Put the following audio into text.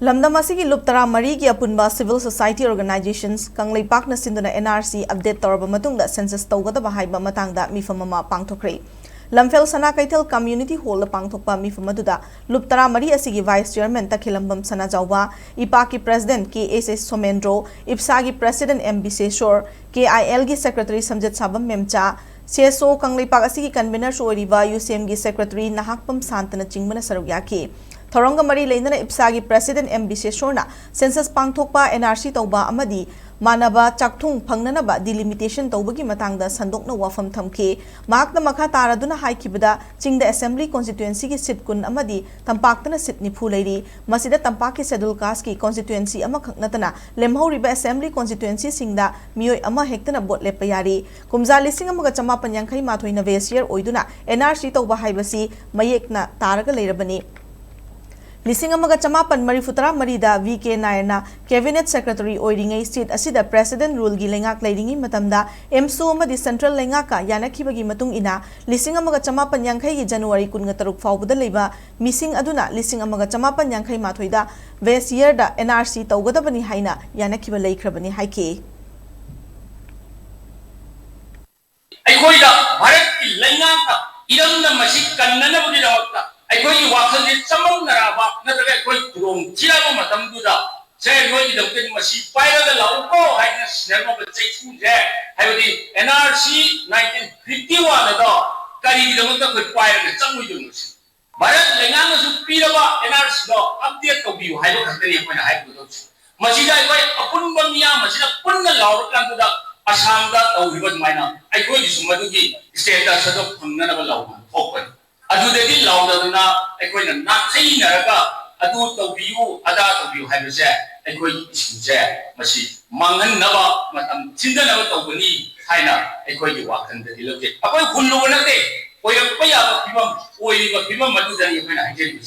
Lamdamasi loop tara mari ki apunba civil society organizations kanglei pakna sinduna NRC update torba matungda census tawgada bahaiba matangda mifamama pangthokre. Lamphel sana kaithel community hall pangthokpa mifamaduda loop tara mari asigi vice chairman takhilambam sana jawba IPA ki president KSS Somendro Ipsa ki president MB Seshor KIL ki secretary Samjit Sabam Memcha CSO kanglei pak asigi convener soiriba UCM ki secretary Nahakpam Santana chingmana sarugyaki Thoronga mari leindana Ipsa ki president MB Seshorna census pangthokpa NRC tawba amadi manaba chakthung phangnanaba delimitation tawbagi matangda sandokna wafam thamke mahakna makha taraduna haikibada chingda assembly constituency ki seat kun amadi tampaktana seat nifu leiri masida tampak ki schedule caste ki constituency ama khaknatana lemhoriba assembly constituency singda miyoi ama hektana bot lepa yari kumja lising amaga chama panyankhai mathoina vesier oiduna NRC tawba haibasi mayekna taraga leirabani Lising amaga chamapan marifutara marida VK Nairna Cabinet Secretary Oiringai State asida President Rule gi lengak leiringi matamda MSU amadi Central lengaka Yanakhiba gi matung ina lising amaga chamapan yankhai gi January 13 faubada leiba missing aduna lising amaga chamapan yankhai mathoida West year da NRC tawgadabani haina Yanakhiba leikrabani haike Aikoida Bharat ki lengaka iramna masik kannana budi dawakta Aikoy wakal ni samang naraba na taga aikoy turong tiyama matamduda sa aikoy idamkin masi paira da lauko hay na sinema batsay sunje hay wadi NRC 1951 na do kari idamta koy paira na chamoy yung masi Barat lengang na supira ba NRC do update ko biyo hay do katari aikoy na hay ko do masi da aikoy apun ba miya masi na pun na laurot lang da asam da tawhibad mayna aikoy di sumadugi status sa do pun na nabalaw okay Adudadi laudaduna aikoina nakhai naraga adu tawbiu ada tawbiu haibase aikoi isuje masi mangan naba matam chinda naba tawbani haina aikoi gi wakan da diloge akoi khullu nate oirakpa ya bimam oiriba bimam madudani aikoina haijeri